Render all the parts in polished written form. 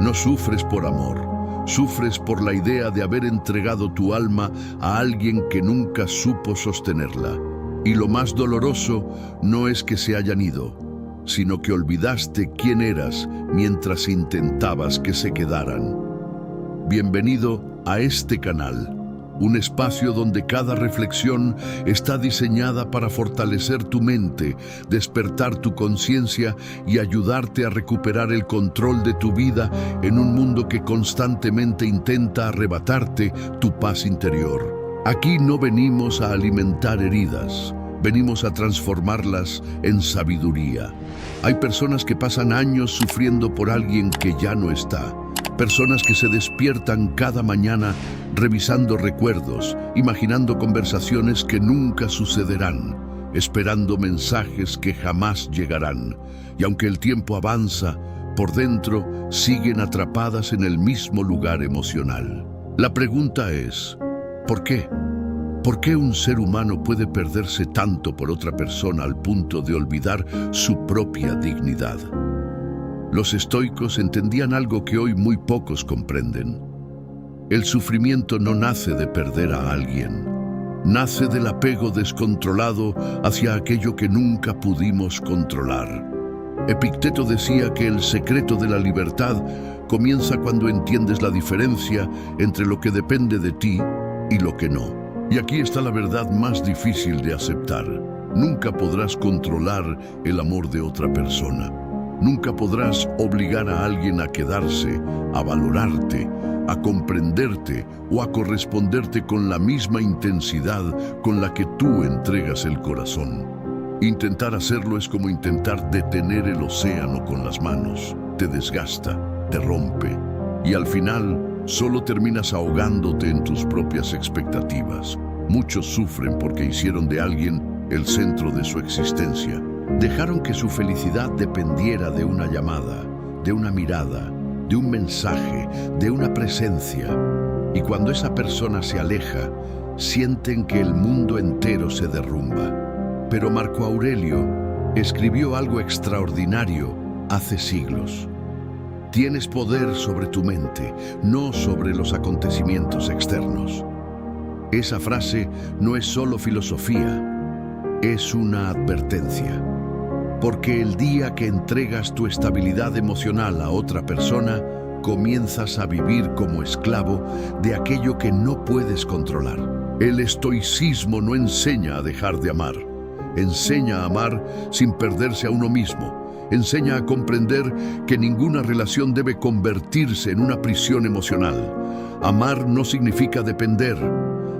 No sufres por amor, sufres por la idea de haber entregado tu alma a alguien que nunca supo sostenerla. Y lo más doloroso no es que se hayan ido, sino que olvidaste quién eras mientras intentabas que se quedaran. Bienvenido a este canal, un espacio donde cada reflexión está diseñada para fortalecer tu mente, despertar tu conciencia y ayudarte a recuperar el control de tu vida en un mundo que constantemente intenta arrebatarte tu paz interior. Aquí no venimos a alimentar heridas, venimos a transformarlas en sabiduría. Hay personas que pasan años sufriendo por alguien que ya no está. Personas que se despiertan cada mañana revisando recuerdos, imaginando conversaciones que nunca sucederán, esperando mensajes que jamás llegarán. Y aunque el tiempo avanza, por dentro siguen atrapadas en el mismo lugar emocional. La pregunta es, ¿por qué? ¿Por qué un ser humano puede perderse tanto por otra persona al punto de olvidar su propia dignidad? Los estoicos entendían algo que hoy muy pocos comprenden. El sufrimiento no nace de perder a alguien, nace del apego descontrolado hacia aquello que nunca pudimos controlar. Epicteto decía que el secreto de la libertad comienza cuando entiendes la diferencia entre lo que depende de ti y lo que no. Y aquí está la verdad más difícil de aceptar. Nunca podrás controlar el amor de otra persona. Nunca podrás obligar a alguien a quedarse, a valorarte, a comprenderte o a corresponderte con la misma intensidad con la que tú entregas el corazón. Intentar hacerlo es como intentar detener el océano con las manos. Te desgasta, te rompe y al final solo terminas ahogándote en tus propias expectativas. Muchos sufren porque hicieron de alguien el centro de su existencia. Dejaron que su felicidad dependiera de una llamada, de una mirada, de un mensaje, de una presencia. Y cuando esa persona se aleja, sienten que el mundo entero se derrumba. Pero Marco Aurelio escribió algo extraordinario hace siglos. Tienes poder sobre tu mente, no sobre los acontecimientos externos. Esa frase no es solo filosofía, es una advertencia. Porque el día que entregas tu estabilidad emocional a otra persona, comienzas a vivir como esclavo de aquello que no puedes controlar. El estoicismo no enseña a dejar de amar, enseña a amar sin perderse a uno mismo. Enseña a comprender que ninguna relación debe convertirse en una prisión emocional. Amar no significa depender.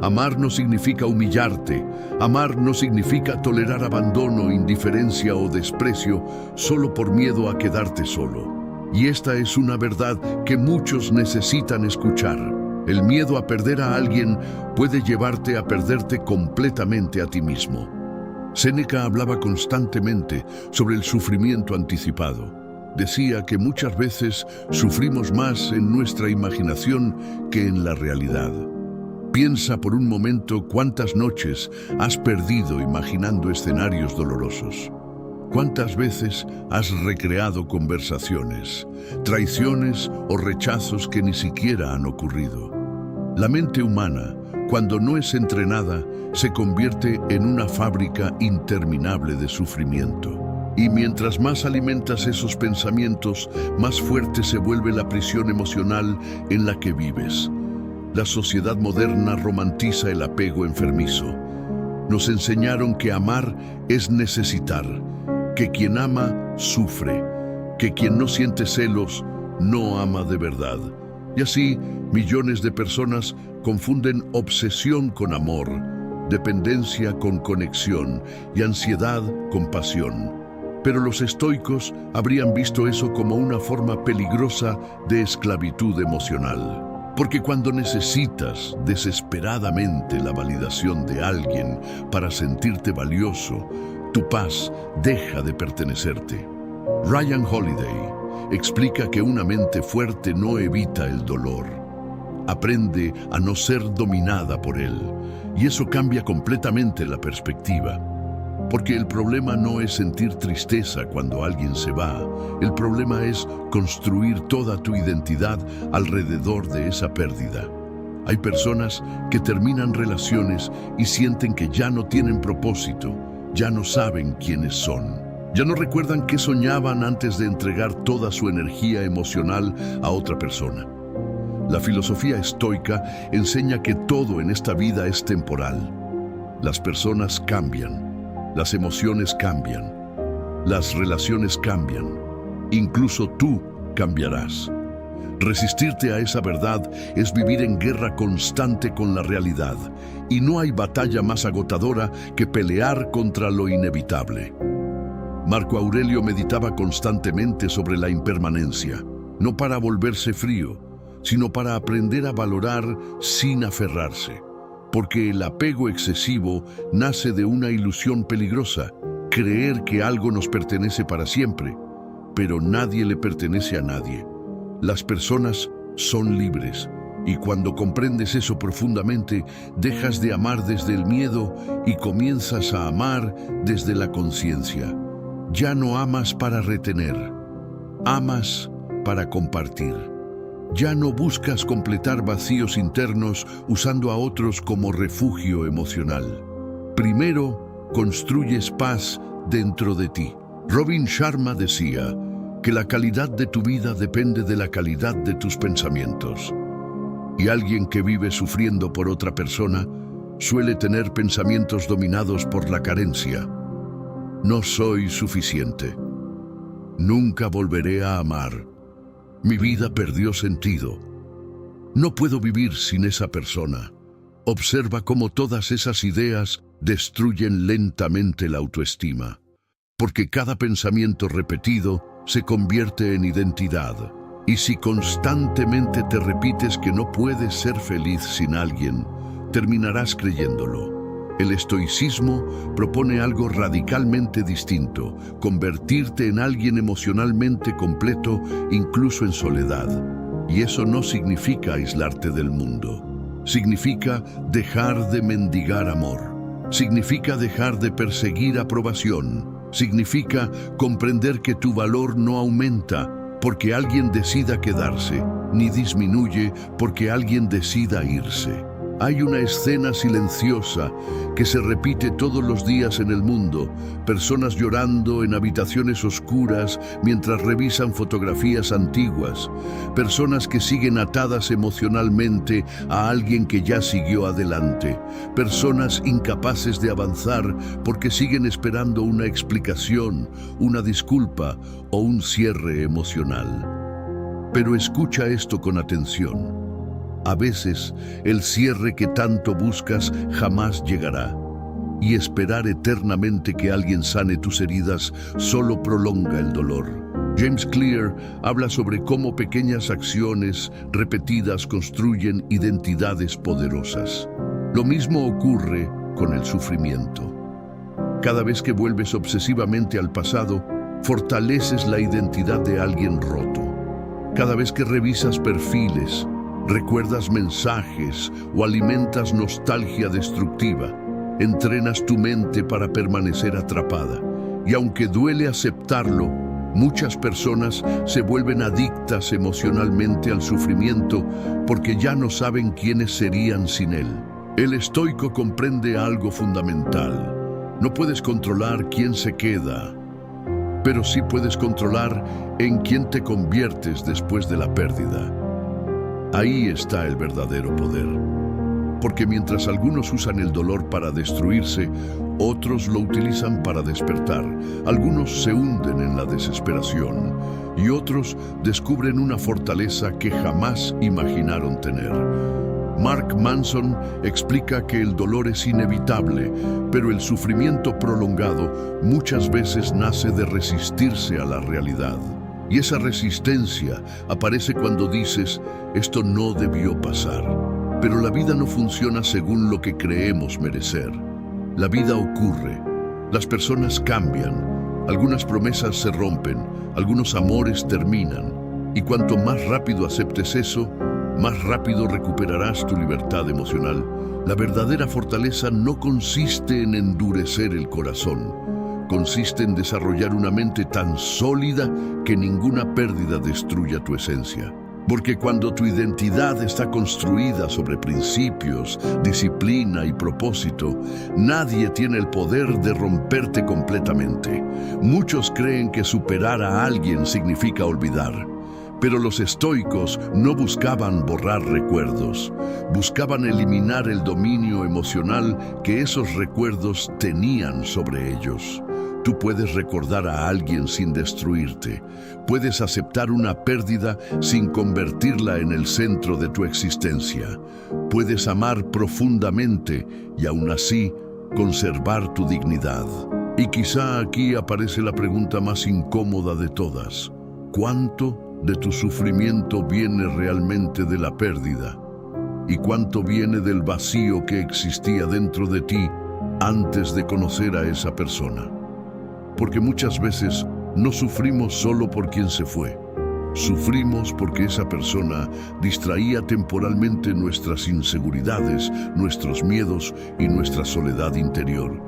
Amar no significa humillarte. Amar no significa tolerar abandono, indiferencia o desprecio solo por miedo a quedarte solo. Y esta es una verdad que muchos necesitan escuchar. El miedo a perder a alguien puede llevarte a perderte completamente a ti mismo. Séneca hablaba constantemente sobre el sufrimiento anticipado. Decía que muchas veces sufrimos más en nuestra imaginación que en la realidad. Piensa por un momento cuántas noches has perdido imaginando escenarios dolorosos. ¿Cuántas veces has recreado conversaciones, traiciones o rechazos que ni siquiera han ocurrido? La mente humana, cuando no es entrenada, se convierte en una fábrica interminable de sufrimiento. Y mientras más alimentas esos pensamientos, más fuerte se vuelve la prisión emocional en la que vives. La sociedad moderna romantiza el apego enfermizo. Nos enseñaron que amar es necesitar, que quien ama sufre, que quien no siente celos no ama de verdad. Y así, millones de personas confunden obsesión con amor, dependencia con conexión y ansiedad con pasión. Pero los estoicos habrían visto eso como una forma peligrosa de esclavitud emocional. Porque cuando necesitas desesperadamente la validación de alguien para sentirte valioso, tu paz deja de pertenecerte. Ryan Holiday explica que una mente fuerte no evita el dolor. Aprende a no ser dominada por él, y eso cambia completamente la perspectiva. Porque el problema no es sentir tristeza cuando alguien se va. El problema es construir toda tu identidad alrededor de esa pérdida. Hay personas que terminan relaciones y sienten que ya no tienen propósito, ya no saben quiénes son. Ya no recuerdan qué soñaban antes de entregar toda su energía emocional a otra persona. La filosofía estoica enseña que todo en esta vida es temporal. Las personas cambian. Las emociones cambian, las relaciones cambian, incluso tú cambiarás. Resistirte a esa verdad es vivir en guerra constante con la realidad, y no hay batalla más agotadora que pelear contra lo inevitable. Marco Aurelio meditaba constantemente sobre la impermanencia, no para volverse frío, sino para aprender a valorar sin aferrarse. Porque el apego excesivo nace de una ilusión peligrosa, creer que algo nos pertenece para siempre, pero nadie le pertenece a nadie. Las personas son libres, y cuando comprendes eso profundamente, dejas de amar desde el miedo y comienzas a amar desde la conciencia. Ya no amas para retener, amas para compartir. Ya no buscas completar vacíos internos usando a otros como refugio emocional. Primero, construyes paz dentro de ti. Robin Sharma decía que la calidad de tu vida depende de la calidad de tus pensamientos. Y alguien que vive sufriendo por otra persona suele tener pensamientos dominados por la carencia. No soy suficiente. Nunca volveré a amar. Mi vida perdió sentido. No puedo vivir sin esa persona. Observa cómo todas esas ideas destruyen lentamente la autoestima, porque cada pensamiento repetido se convierte en identidad. Y si constantemente te repites que no puedes ser feliz sin alguien, terminarás creyéndolo. El estoicismo propone algo radicalmente distinto: convertirte en alguien emocionalmente completo, incluso en soledad. Y eso no significa aislarte del mundo. Significa dejar de mendigar amor. Significa dejar de perseguir aprobación. Significa comprender que tu valor no aumenta porque alguien decida quedarse, ni disminuye porque alguien decida irse. Hay una escena silenciosa que se repite todos los días en el mundo: personas llorando en habitaciones oscuras mientras revisan fotografías antiguas, personas que siguen atadas emocionalmente a alguien que ya siguió adelante, personas incapaces de avanzar porque siguen esperando una explicación, una disculpa o un cierre emocional. Pero escucha esto con atención. A veces, el cierre que tanto buscas jamás llegará, y esperar eternamente que alguien sane tus heridas solo prolonga el dolor. James Clear habla sobre cómo pequeñas acciones repetidas construyen identidades poderosas. Lo mismo ocurre con el sufrimiento. Cada vez que vuelves obsesivamente al pasado, fortaleces la identidad de alguien roto. Cada vez que revisas perfiles, recuerdas mensajes o alimentas nostalgia destructiva, entrenas tu mente para permanecer atrapada. Y aunque duele aceptarlo, muchas personas se vuelven adictas emocionalmente al sufrimiento porque ya no saben quiénes serían sin él. El estoico comprende algo fundamental: no puedes controlar quién se queda, pero sí puedes controlar en quién te conviertes después de la pérdida. Ahí está el verdadero poder. Porque mientras algunos usan el dolor para destruirse, otros lo utilizan para despertar. Algunos se hunden en la desesperación y otros descubren una fortaleza que jamás imaginaron tener. Mark Manson explica que el dolor es inevitable, pero el sufrimiento prolongado muchas veces nace de resistirse a la realidad. Y esa resistencia aparece cuando dices: esto no debió pasar. Pero la vida no funciona según lo que creemos merecer. La vida ocurre, las personas cambian, algunas promesas se rompen, algunos amores terminan. Y cuanto más rápido aceptes eso, más rápido recuperarás tu libertad emocional. La verdadera fortaleza no consiste en endurecer el corazón, consiste en desarrollar una mente tan sólida que ninguna pérdida destruya tu esencia. Porque cuando tu identidad está construida sobre principios, disciplina y propósito, nadie tiene el poder de romperte completamente. Muchos creen que superar a alguien significa olvidar. Pero los estoicos no buscaban borrar recuerdos, buscaban eliminar el dominio emocional que esos recuerdos tenían sobre ellos. Tú puedes recordar a alguien sin destruirte. Puedes aceptar una pérdida sin convertirla en el centro de tu existencia. Puedes amar profundamente y aún así conservar tu dignidad. Y quizá aquí aparece la pregunta más incómoda de todas. ¿Cuánto de tu sufrimiento viene realmente de la pérdida? ¿Y cuánto viene del vacío que existía dentro de ti antes de conocer a esa persona? Porque muchas veces no sufrimos solo por quien se fue. Sufrimos porque esa persona distraía temporalmente nuestras inseguridades, nuestros miedos y nuestra soledad interior.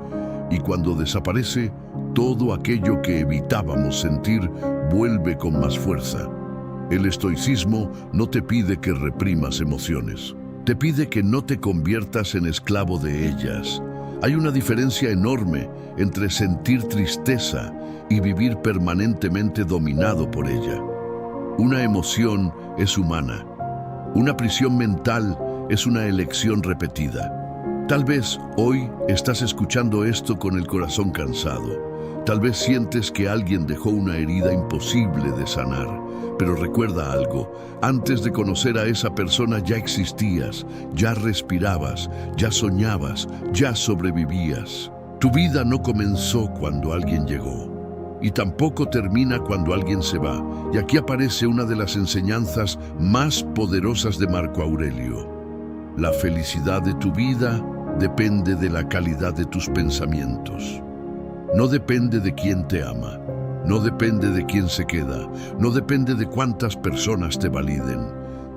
Y cuando desaparece, todo aquello que evitábamos sentir vuelve con más fuerza. El estoicismo no te pide que reprimas emociones. Te pide que no te conviertas en esclavo de ellas. Hay una diferencia enorme entre sentir tristeza y vivir permanentemente dominado por ella. Una emoción es humana. Una prisión mental es una elección repetida. Tal vez hoy estás escuchando esto con el corazón cansado. Tal vez sientes que alguien dejó una herida imposible de sanar. Pero recuerda algo, antes de conocer a esa persona ya existías, ya respirabas, ya soñabas, ya sobrevivías. Tu vida no comenzó cuando alguien llegó y tampoco termina cuando alguien se va. Y aquí aparece una de las enseñanzas más poderosas de Marco Aurelio. La felicidad de tu vida depende de la calidad de tus pensamientos. No depende de quién te ama. No depende de quién se queda, no depende de cuántas personas te validen.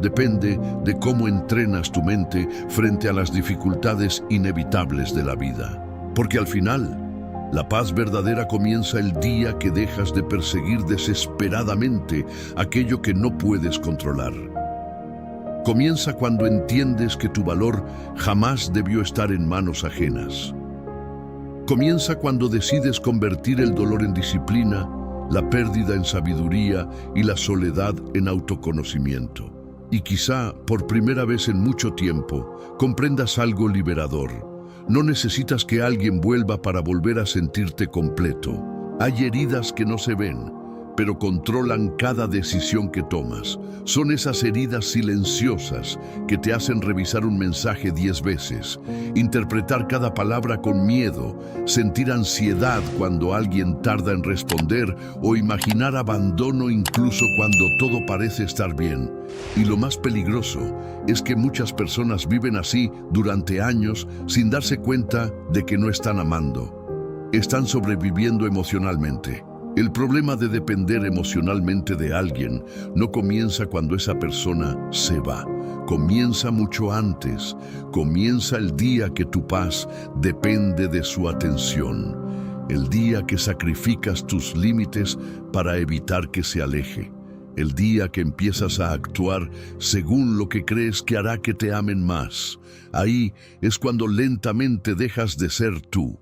Depende de cómo entrenas tu mente frente a las dificultades inevitables de la vida. Porque al final, la paz verdadera comienza el día que dejas de perseguir desesperadamente aquello que no puedes controlar. Comienza cuando entiendes que tu valor jamás debió estar en manos ajenas. Comienza cuando decides convertir el dolor en disciplina, la pérdida en sabiduría y la soledad en autoconocimiento. Y quizá, por primera vez en mucho tiempo, comprendas algo liberador. No necesitas que alguien vuelva para volver a sentirte completo. Hay heridas que no se ven, pero controlan cada decisión que tomas. Son esas heridas silenciosas que te hacen revisar un mensaje 10 veces, interpretar cada palabra con miedo, sentir ansiedad cuando alguien tarda en responder o imaginar abandono incluso cuando todo parece estar bien. Y lo más peligroso es que muchas personas viven así durante años sin darse cuenta de que no están amando. Están sobreviviendo emocionalmente. El problema de depender emocionalmente de alguien no comienza cuando esa persona se va. Comienza mucho antes. Comienza el día que tu paz depende de su atención. El día que sacrificas tus límites para evitar que se aleje. El día que empiezas a actuar según lo que crees que hará que te amen más. Ahí es cuando lentamente dejas de ser tú.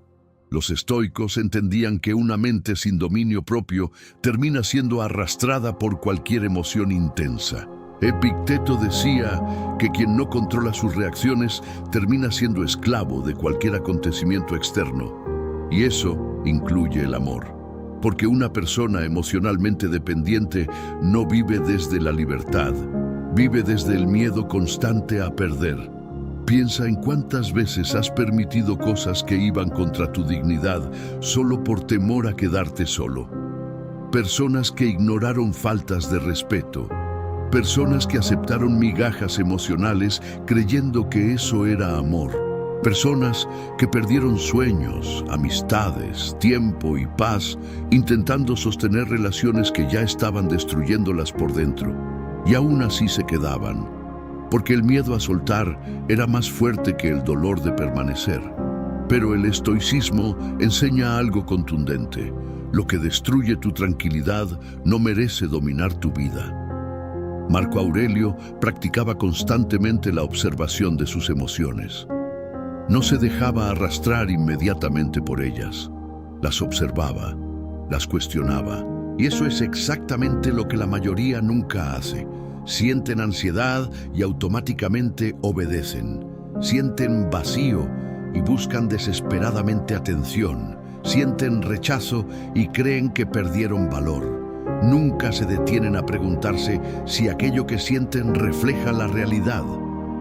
Los estoicos entendían que una mente sin dominio propio termina siendo arrastrada por cualquier emoción intensa. Epicteto decía que quien no controla sus reacciones termina siendo esclavo de cualquier acontecimiento externo. Y eso incluye el amor. Porque una persona emocionalmente dependiente no vive desde la libertad, vive desde el miedo constante a perder. Piensa en cuántas veces has permitido cosas que iban contra tu dignidad solo por temor a quedarte solo. Personas que ignoraron faltas de respeto. Personas que aceptaron migajas emocionales creyendo que eso era amor. Personas que perdieron sueños, amistades, tiempo y paz intentando sostener relaciones que ya estaban destruyéndolas por dentro. Y aún así se quedaban. porque el miedo a soltar era más fuerte que el dolor de permanecer. Pero el estoicismo enseña algo contundente: lo que destruye tu tranquilidad no merece dominar tu vida. Marco Aurelio practicaba constantemente la observación de sus emociones. No se dejaba arrastrar inmediatamente por ellas. Las observaba, las cuestionaba. Y eso es exactamente lo que la mayoría nunca hace. Sienten ansiedad y automáticamente obedecen. Sienten vacío y buscan desesperadamente atención. Sienten rechazo y creen que perdieron valor. Nunca se detienen a preguntarse si aquello que sienten refleja la realidad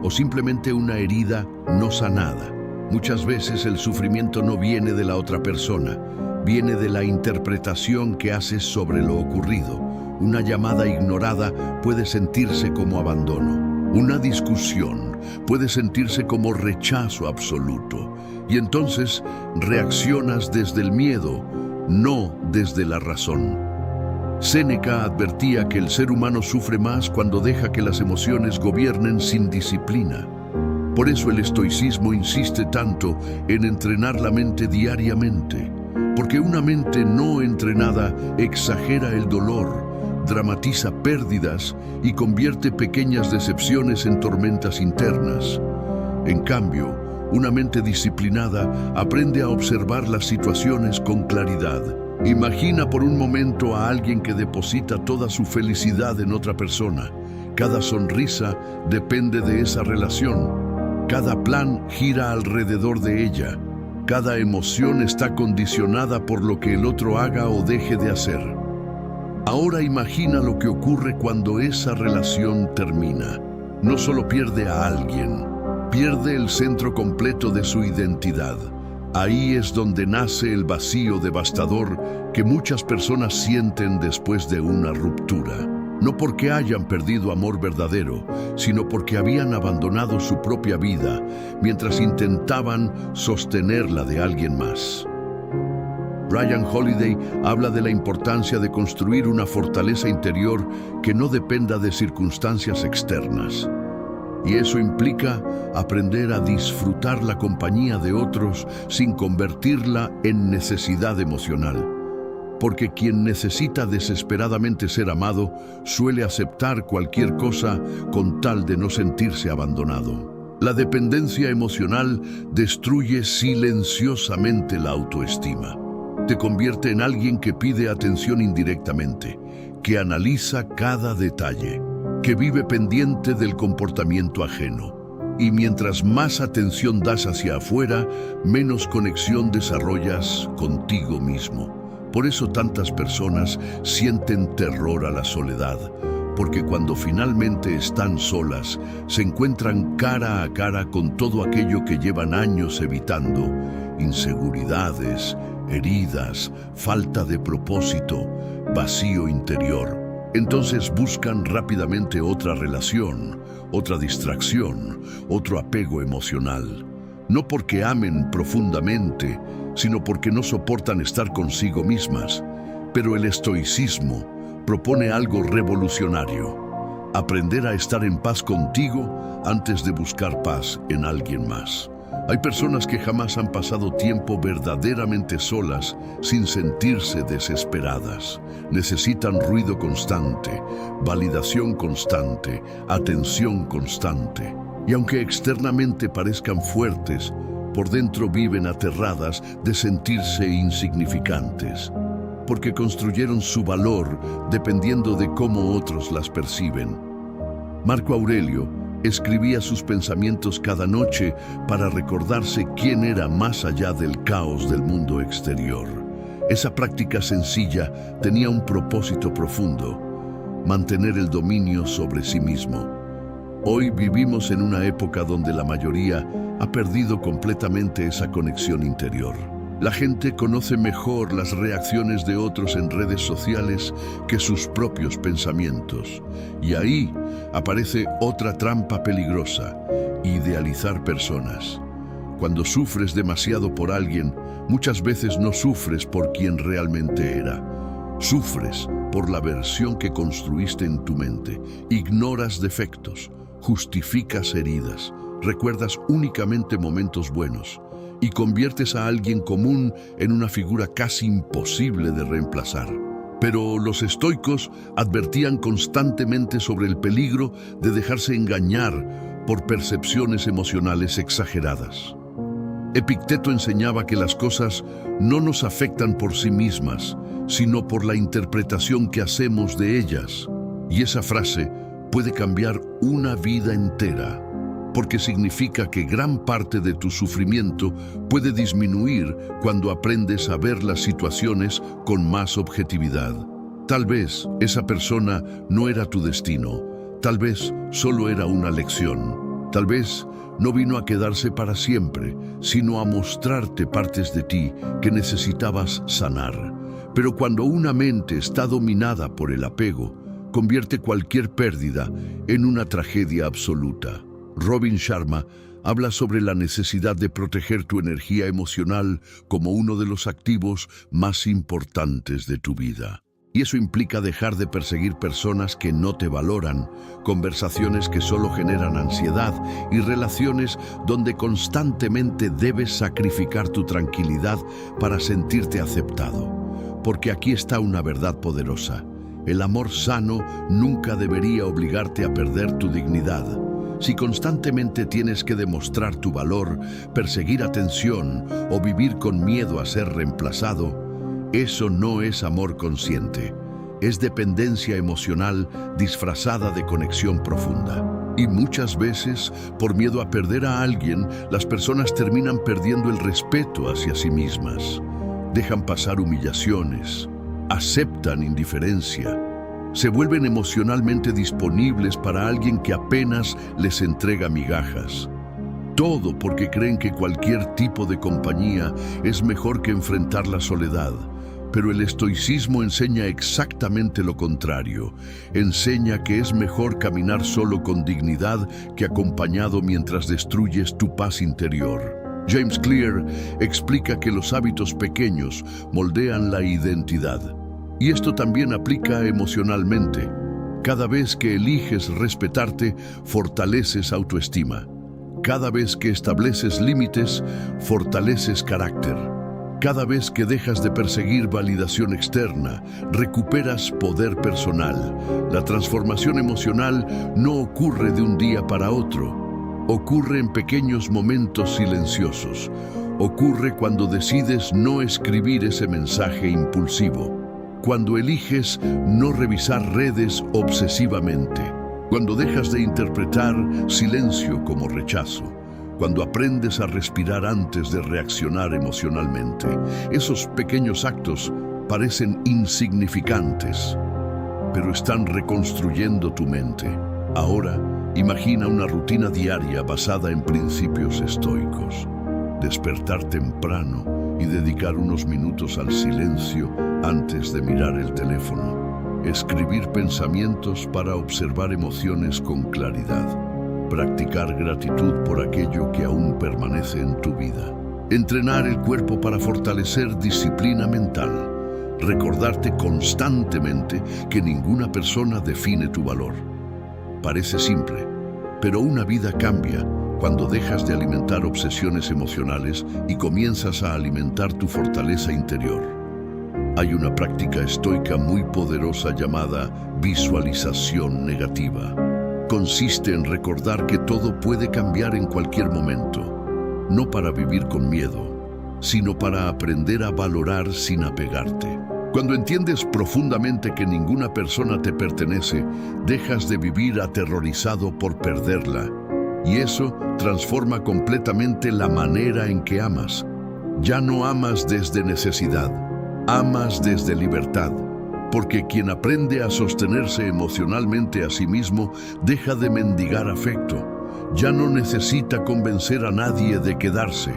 o simplemente una herida no sanada. Muchas veces el sufrimiento no viene de la otra persona, viene de la interpretación que haces sobre lo ocurrido. Una llamada ignorada puede sentirse como abandono. Una discusión puede sentirse como rechazo absoluto. Y entonces reaccionas desde el miedo, no desde la razón. Séneca advertía que el ser humano sufre más cuando deja que las emociones gobiernen sin disciplina. Por eso el estoicismo insiste tanto en entrenar la mente diariamente, porque una mente no entrenada exagera el dolor, dramatiza pérdidas y convierte pequeñas decepciones en tormentas internas. En cambio, una mente disciplinada aprende a observar las situaciones con claridad. Imagina por un momento a alguien que deposita toda su felicidad en otra persona. Cada sonrisa depende de esa relación. Cada plan gira alrededor de ella. Cada emoción está condicionada por lo que el otro haga o deje de hacer. Ahora imagina lo que ocurre cuando esa relación termina. No solo pierde a alguien, pierde el centro completo de su identidad. Ahí es donde nace el vacío devastador que muchas personas sienten después de una ruptura. No porque hayan perdido amor verdadero, sino porque habían abandonado su propia vida mientras intentaban sostener la de alguien más. Ryan Holiday habla de la importancia de construir una fortaleza interior que no dependa de circunstancias externas. Y eso implica aprender a disfrutar la compañía de otros sin convertirla en necesidad emocional. Porque quien necesita desesperadamente ser amado suele aceptar cualquier cosa con tal de no sentirse abandonado. La dependencia emocional destruye silenciosamente la autoestima. Te convierte en alguien que pide atención indirectamente, que analiza cada detalle, que vive pendiente del comportamiento ajeno. Y mientras más atención das hacia afuera, menos conexión desarrollas contigo mismo. Por eso tantas personas sienten terror a la soledad, porque cuando finalmente están solas, se encuentran cara a cara con todo aquello que llevan años evitando: inseguridades, heridas, falta de propósito, vacío interior. Entonces buscan rápidamente otra relación, otra distracción, otro apego emocional. No porque amen profundamente, sino porque no soportan estar consigo mismas. Pero el estoicismo propone algo revolucionario: aprender a estar en paz contigo antes de buscar paz en alguien más. Hay personas que jamás han pasado tiempo verdaderamente solas sin sentirse desesperadas. Necesitan ruido constante, validación constante, atención constante. Y aunque externamente parezcan fuertes, por dentro viven aterradas de sentirse insignificantes, porque construyeron su valor dependiendo de cómo otros las perciben. Marco Aurelio escribía sus pensamientos cada noche para recordarse quién era más allá del caos del mundo exterior. Esa práctica sencilla tenía un propósito profundo: mantener el dominio sobre sí mismo. Hoy vivimos en una época donde la mayoría ha perdido completamente esa conexión interior. La gente conoce mejor las reacciones de otros en redes sociales que sus propios pensamientos. Y ahí aparece otra trampa peligrosa: idealizar personas. Cuando sufres demasiado por alguien, muchas veces no sufres por quien realmente era. Sufres por la versión que construiste en tu mente. Ignoras defectos, justificas heridas, recuerdas únicamente momentos buenos y conviertes a alguien común en una figura casi imposible de reemplazar. Pero los estoicos advertían constantemente sobre el peligro de dejarse engañar por percepciones emocionales exageradas. Epicteto enseñaba que las cosas no nos afectan por sí mismas, sino por la interpretación que hacemos de ellas. Y esa frase puede cambiar una vida entera, porque significa que gran parte de tu sufrimiento puede disminuir cuando aprendes a ver las situaciones con más objetividad. Tal vez esa persona no era tu destino, tal vez solo era una lección, tal vez no vino a quedarse para siempre, sino a mostrarte partes de ti que necesitabas sanar. Pero cuando una mente está dominada por el apego, convierte cualquier pérdida en una tragedia absoluta. Robin Sharma habla sobre la necesidad de proteger tu energía emocional como uno de los activos más importantes de tu vida. Y eso implica dejar de perseguir personas que no te valoran, conversaciones que solo generan ansiedad y relaciones donde constantemente debes sacrificar tu tranquilidad para sentirte aceptado. Porque aquí está una verdad poderosa. El amor sano nunca debería obligarte a perder tu dignidad. Si constantemente tienes que demostrar tu valor, perseguir atención o vivir con miedo a ser reemplazado, eso no es amor consciente. Es dependencia emocional disfrazada de conexión profunda. Y muchas veces, por miedo a perder a alguien, las personas terminan perdiendo el respeto hacia sí mismas. Dejan pasar humillaciones, aceptan indiferencia, se vuelven emocionalmente disponibles para alguien que apenas les entrega migajas. Todo porque creen que cualquier tipo de compañía es mejor que enfrentar la soledad. Pero el estoicismo enseña exactamente lo contrario. Enseña que es mejor caminar solo con dignidad que acompañado mientras destruyes tu paz interior. James Clear explica que los hábitos pequeños moldean la identidad. Y esto también aplica emocionalmente. Cada vez que eliges respetarte, fortaleces autoestima. Cada vez que estableces límites, fortaleces carácter. Cada vez que dejas de perseguir validación externa, recuperas poder personal. La transformación emocional no ocurre de un día para otro. Ocurre en pequeños momentos silenciosos. Ocurre cuando decides no escribir ese mensaje impulsivo. Cuando eliges no revisar redes obsesivamente. Cuando dejas de interpretar silencio como rechazo. Cuando aprendes a respirar antes de reaccionar emocionalmente. Esos pequeños actos parecen insignificantes, pero están reconstruyendo tu mente. Ahora, imagina una rutina diaria basada en principios estoicos. Despertar temprano y dedicar unos minutos al silencio antes de mirar el teléfono. Escribir pensamientos para observar emociones con claridad. Practicar gratitud por aquello que aún permanece en tu vida. Entrenar el cuerpo para fortalecer disciplina mental. Recordarte constantemente que ninguna persona define tu valor. Parece simple, pero una vida cambia cuando dejas de alimentar obsesiones emocionales y comienzas a alimentar tu fortaleza interior. Hay una práctica estoica muy poderosa llamada visualización negativa. Consiste en recordar que todo puede cambiar en cualquier momento, no para vivir con miedo, sino para aprender a valorar sin apegarte. Cuando entiendes profundamente que ninguna persona te pertenece, dejas de vivir aterrorizado por perderla, y eso transforma completamente la manera en que amas. Ya no amas desde necesidad, amas desde libertad. Porque quien aprende a sostenerse emocionalmente a sí mismo deja de mendigar afecto. Ya no necesita convencer a nadie de quedarse.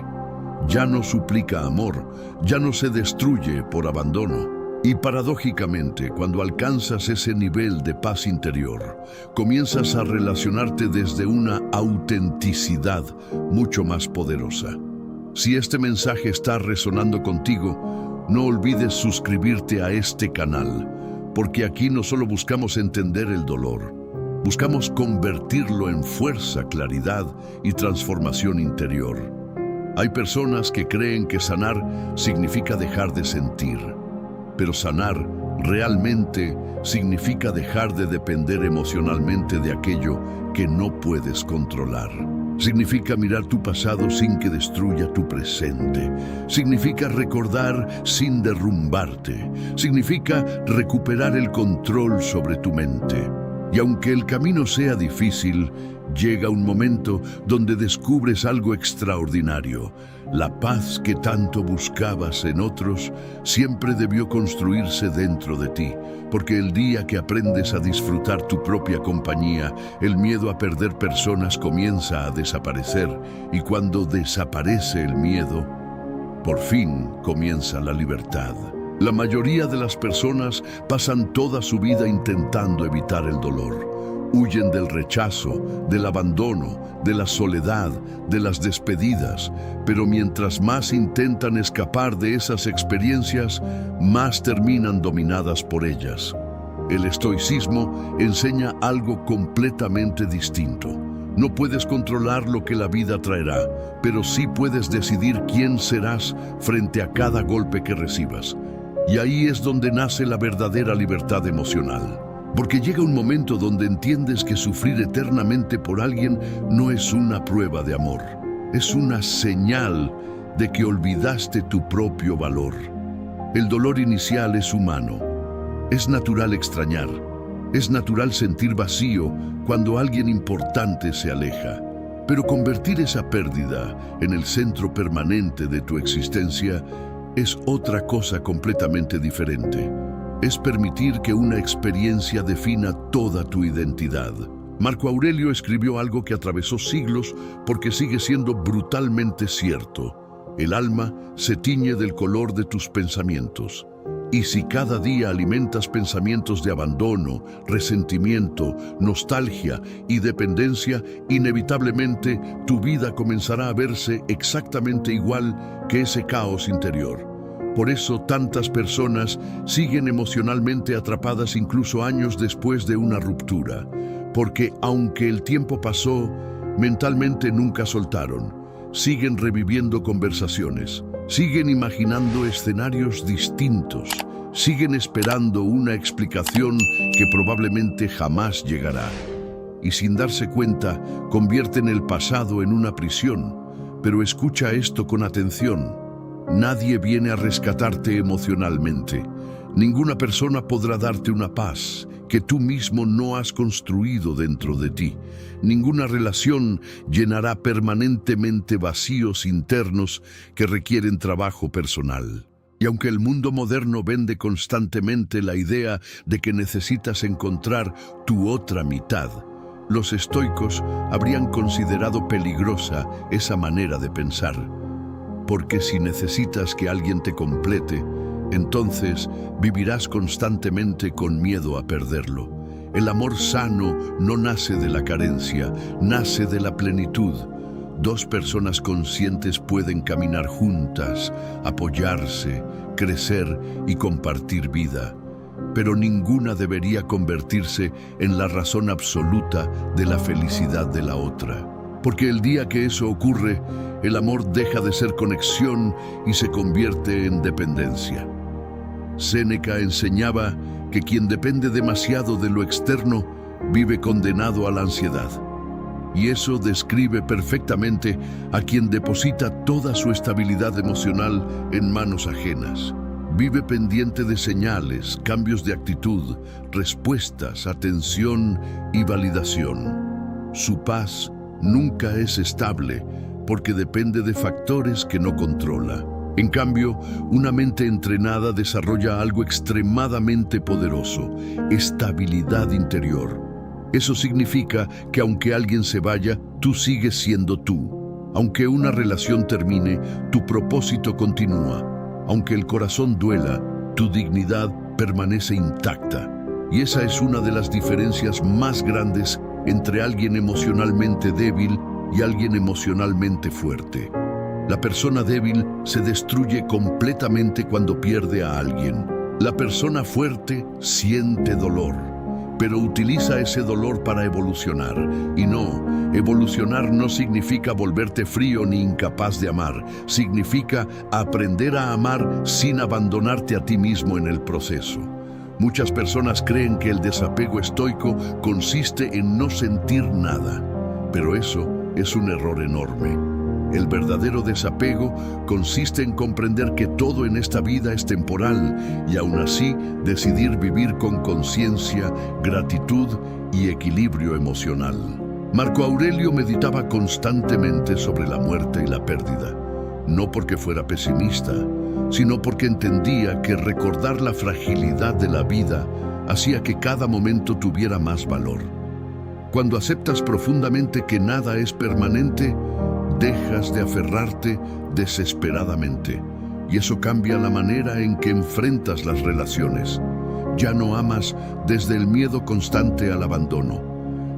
Ya no suplica amor. Ya no se destruye por abandono. Y paradójicamente, cuando alcanzas ese nivel de paz interior, comienzas a relacionarte desde una autenticidad mucho más poderosa. Si este mensaje está resonando contigo, no olvides suscribirte a este canal, porque aquí no solo buscamos entender el dolor, Buscamos convertirlo en fuerza, claridad y transformación interior. Hay personas que creen que sanar significa dejar de sentir, pero sanar realmente significa dejar de depender emocionalmente de aquello que no puedes controlar. Significa mirar tu pasado sin que destruya tu presente. Significa recordar sin derrumbarte. Significa recuperar el control sobre tu mente. Y aunque el camino sea difícil, llega un momento donde descubres algo extraordinario. La paz que tanto buscabas en otros siempre debió construirse dentro de ti, porque el día que aprendes a disfrutar tu propia compañía, el miedo a perder personas comienza a desaparecer, y cuando desaparece el miedo, por fin comienza la libertad. La mayoría de las personas pasan toda su vida intentando evitar el dolor. Huyen del rechazo, del abandono, de la soledad, de las despedidas, pero mientras más intentan escapar de esas experiencias, más terminan dominadas por ellas. El estoicismo enseña algo completamente distinto. No puedes controlar lo que la vida traerá, pero sí puedes decidir quién serás frente a cada golpe que recibas. Y ahí es donde nace la verdadera libertad emocional. Porque llega un momento donde entiendes que sufrir eternamente por alguien no es una prueba de amor. Es una señal de que olvidaste tu propio valor. El dolor inicial es humano. Es natural extrañar. Es natural sentir vacío cuando alguien importante se aleja. Pero convertir esa pérdida en el centro permanente de tu existencia es otra cosa completamente diferente. Es permitir que una experiencia defina toda tu identidad. Marco Aurelio escribió algo que atravesó siglos porque sigue siendo brutalmente cierto. El alma se tiñe del color de tus pensamientos. Y si cada día alimentas pensamientos de abandono, resentimiento, nostalgia y dependencia, inevitablemente tu vida comenzará a verse exactamente igual que ese caos interior. Por eso tantas personas siguen emocionalmente atrapadas incluso años después de una ruptura, porque aunque el tiempo pasó, mentalmente nunca soltaron. Siguen reviviendo conversaciones, siguen imaginando escenarios distintos, siguen esperando una explicación que probablemente jamás llegará. Y sin darse cuenta, convierten el pasado en una prisión. Pero escucha esto con atención. Nadie viene a rescatarte emocionalmente. Ninguna persona podrá darte una paz que tú mismo no has construido dentro de ti. Ninguna relación llenará permanentemente vacíos internos que requieren trabajo personal. Y aunque el mundo moderno vende constantemente la idea de que necesitas encontrar tu otra mitad, los estoicos habrían considerado peligrosa esa manera de pensar. Porque si necesitas que alguien te complete, entonces vivirás constantemente con miedo a perderlo. El amor sano no nace de la carencia, nace de la plenitud. Dos personas conscientes pueden caminar juntas, apoyarse, crecer y compartir vida. Pero ninguna debería convertirse en la razón absoluta de la felicidad de la otra. Porque el día que eso ocurre, el amor deja de ser conexión y se convierte en dependencia. Séneca enseñaba que quien depende demasiado de lo externo vive condenado a la ansiedad. Y eso describe perfectamente a quien deposita toda su estabilidad emocional en manos ajenas. Vive pendiente de señales, cambios de actitud, respuestas, atención y validación. Su paz nunca es estable porque depende de factores que no controla. En cambio, una mente entrenada desarrolla algo extremadamente poderoso: estabilidad interior. Eso significa que aunque alguien se vaya, tú sigues siendo tú. Aunque una relación termine, tu propósito continúa. Aunque el corazón duela, tu dignidad permanece intacta. Y esa es una de las diferencias más grandes entre alguien emocionalmente débil y alguien emocionalmente fuerte. La persona débil se destruye completamente cuando pierde a alguien. La persona fuerte siente dolor, pero utiliza ese dolor para evolucionar. Y no, evolucionar no significa volverte frío ni incapaz de amar. Significa aprender a amar sin abandonarte a ti mismo en el proceso. Muchas personas creen que el desapego estoico consiste en no sentir nada, pero eso es un error enorme. El verdadero desapego consiste en comprender que todo en esta vida es temporal y aún así decidir vivir con conciencia, gratitud y equilibrio emocional. Marco Aurelio meditaba constantemente sobre la muerte y la pérdida, no porque fuera pesimista, sino porque entendía que recordar la fragilidad de la vida hacía que cada momento tuviera más valor. Cuando aceptas profundamente que nada es permanente, dejas de aferrarte desesperadamente, y eso cambia la manera en que enfrentas las relaciones. Ya no amas desde el miedo constante al abandono.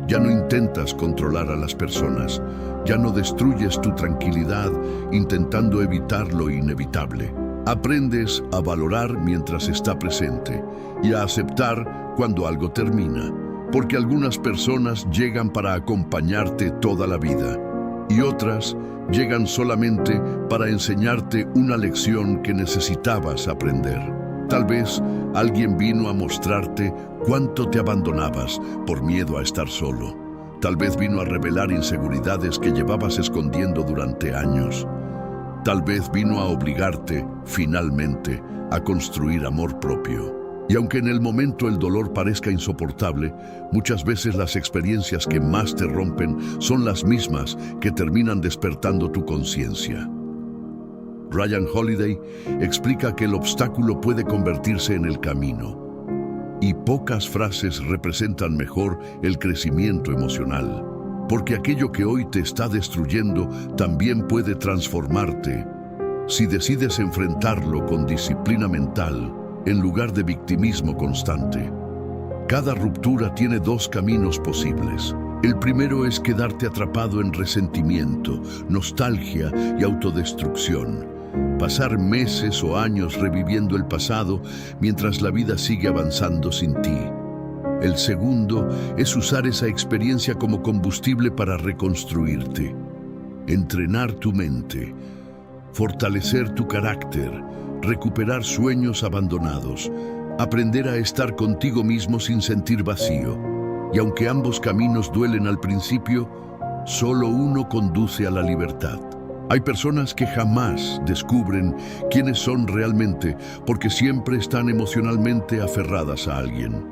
Ya no intentas controlar a las personas. Ya no destruyes tu tranquilidad intentando evitar lo inevitable. Aprendes a valorar mientras está presente y a aceptar cuando algo termina, porque algunas personas llegan para acompañarte toda la vida y otras llegan solamente para enseñarte una lección que necesitabas aprender. Tal vez alguien vino a mostrarte cuánto te abandonabas por miedo a estar solo. Tal vez vino a revelar inseguridades que llevabas escondiendo durante años. Tal vez vino a obligarte, finalmente, a construir amor propio. Y aunque en el momento el dolor parezca insoportable, muchas veces las experiencias que más te rompen son las mismas que terminan despertando tu conciencia. Ryan Holiday explica que el obstáculo puede convertirse en el camino. Y pocas frases representan mejor el crecimiento emocional. Porque aquello que hoy te está destruyendo también puede transformarte si decides enfrentarlo con disciplina mental en lugar de victimismo constante. Cada ruptura tiene dos caminos posibles. El primero es quedarte atrapado en resentimiento, nostalgia y autodestrucción. Pasar meses o años reviviendo el pasado mientras la vida sigue avanzando sin ti. El segundo es usar esa experiencia como combustible para reconstruirte, entrenar tu mente, fortalecer tu carácter, recuperar sueños abandonados, aprender a estar contigo mismo sin sentir vacío. Y aunque ambos caminos duelen al principio, solo uno conduce a la libertad. Hay personas que jamás descubren quiénes son realmente porque siempre están emocionalmente aferradas a alguien.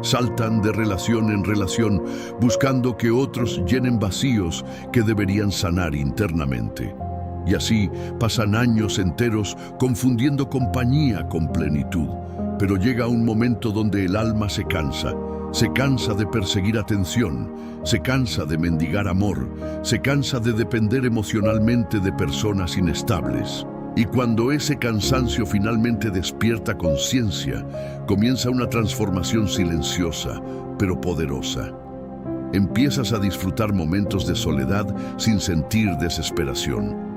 Saltan de relación en relación, buscando que otros llenen vacíos que deberían sanar internamente. Y así pasan años enteros confundiendo compañía con plenitud. Pero llega un momento donde el alma se cansa de perseguir atención, se cansa de mendigar amor, se cansa de depender emocionalmente de personas inestables. Y cuando ese cansancio finalmente despierta conciencia, comienza una transformación silenciosa, pero poderosa. Empiezas a disfrutar momentos de soledad sin sentir desesperación.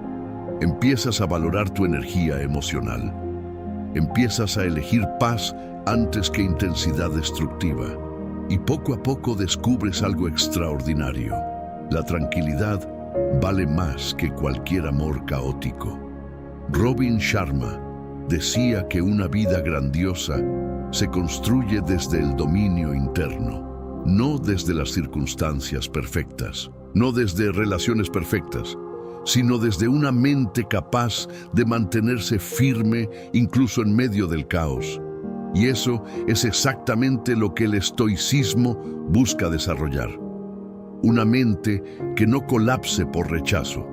Empiezas a valorar tu energía emocional. Empiezas a elegir paz antes que intensidad destructiva. Y poco a poco descubres algo extraordinario. La tranquilidad vale más que cualquier amor caótico. Robin Sharma decía que una vida grandiosa se construye desde el dominio interno, no desde las circunstancias perfectas, no desde relaciones perfectas, sino desde una mente capaz de mantenerse firme incluso en medio del caos. Y eso es exactamente lo que el estoicismo busca desarrollar. Una mente que no colapse por rechazo.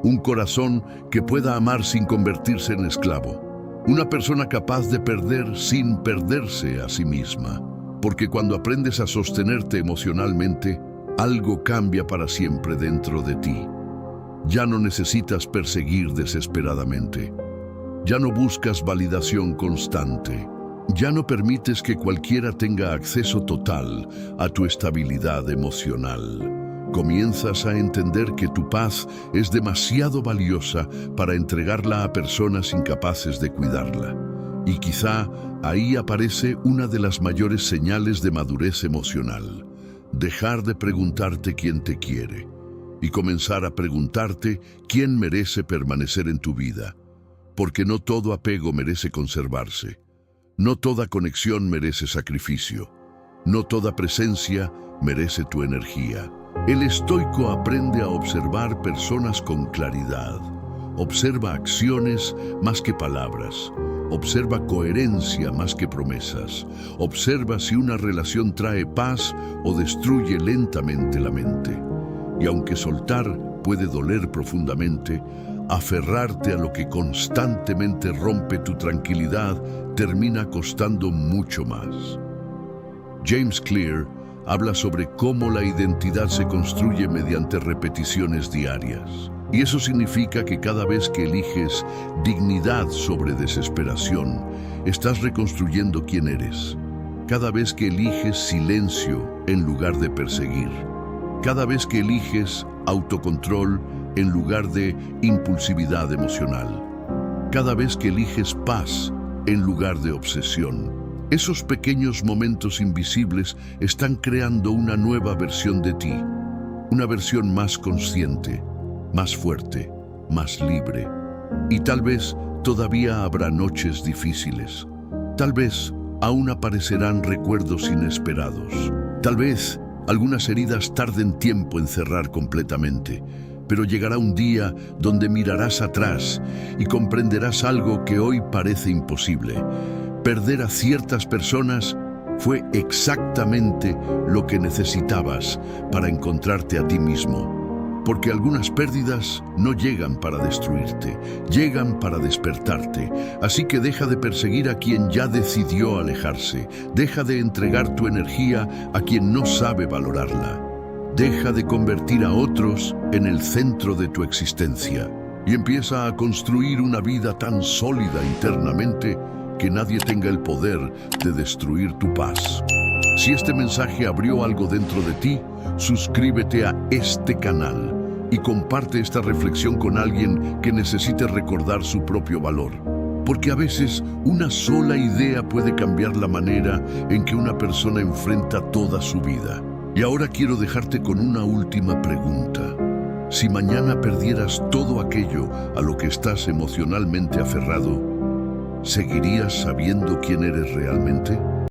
Un corazón que pueda amar sin convertirse en esclavo. Una persona capaz de perder sin perderse a sí misma. Porque cuando aprendes a sostenerte emocionalmente, algo cambia para siempre dentro de ti. Ya no necesitas perseguir desesperadamente. Ya no buscas validación constante. Ya no permites que cualquiera tenga acceso total a tu estabilidad emocional. Comienzas a entender que tu paz es demasiado valiosa para entregarla a personas incapaces de cuidarla. Y quizá ahí aparece una de las mayores señales de madurez emocional. Dejar de preguntarte quién te quiere y comenzar a preguntarte quién merece permanecer en tu vida. Porque no todo apego merece conservarse. No toda conexión merece sacrificio. No toda presencia merece tu energía. El estoico aprende a observar personas con claridad. Observa acciones más que palabras. Observa coherencia más que promesas. Observa si una relación trae paz o destruye lentamente la mente. Y aunque soltar puede doler profundamente, aferrarte a lo que constantemente rompe tu tranquilidad termina costando mucho más. James Clear habla sobre cómo la identidad se construye mediante repeticiones diarias. Y eso significa que cada vez que eliges dignidad sobre desesperación, estás reconstruyendo quién eres. Cada vez que eliges silencio en lugar de perseguir. Cada vez que eliges autocontrol en lugar de impulsividad emocional. Cada vez que eliges paz en lugar de obsesión. Esos pequeños momentos invisibles están creando una nueva versión de ti. Una versión más consciente, más fuerte, más libre. Y tal vez todavía habrá noches difíciles. Tal vez aún aparecerán recuerdos inesperados. Tal vez algunas heridas tarden tiempo en cerrar completamente. Pero llegará un día donde mirarás atrás y comprenderás algo que hoy parece imposible. Perder a ciertas personas fue exactamente lo que necesitabas para encontrarte a ti mismo. Porque algunas pérdidas no llegan para destruirte, llegan para despertarte. Así que deja de perseguir a quien ya decidió alejarse. Deja de entregar tu energía a quien no sabe valorarla. Deja de convertir a otros en el centro de tu existencia. Y empieza a construir una vida tan sólida internamente que nadie tenga el poder de destruir tu paz. Si este mensaje abrió algo dentro de ti, suscríbete a este canal y comparte esta reflexión con alguien que necesite recordar su propio valor. Porque a veces una sola idea puede cambiar la manera en que una persona enfrenta toda su vida. Y ahora quiero dejarte con una última pregunta. Si mañana perdieras todo aquello a lo que estás emocionalmente aferrado, ¿seguirías sabiendo quién eres realmente?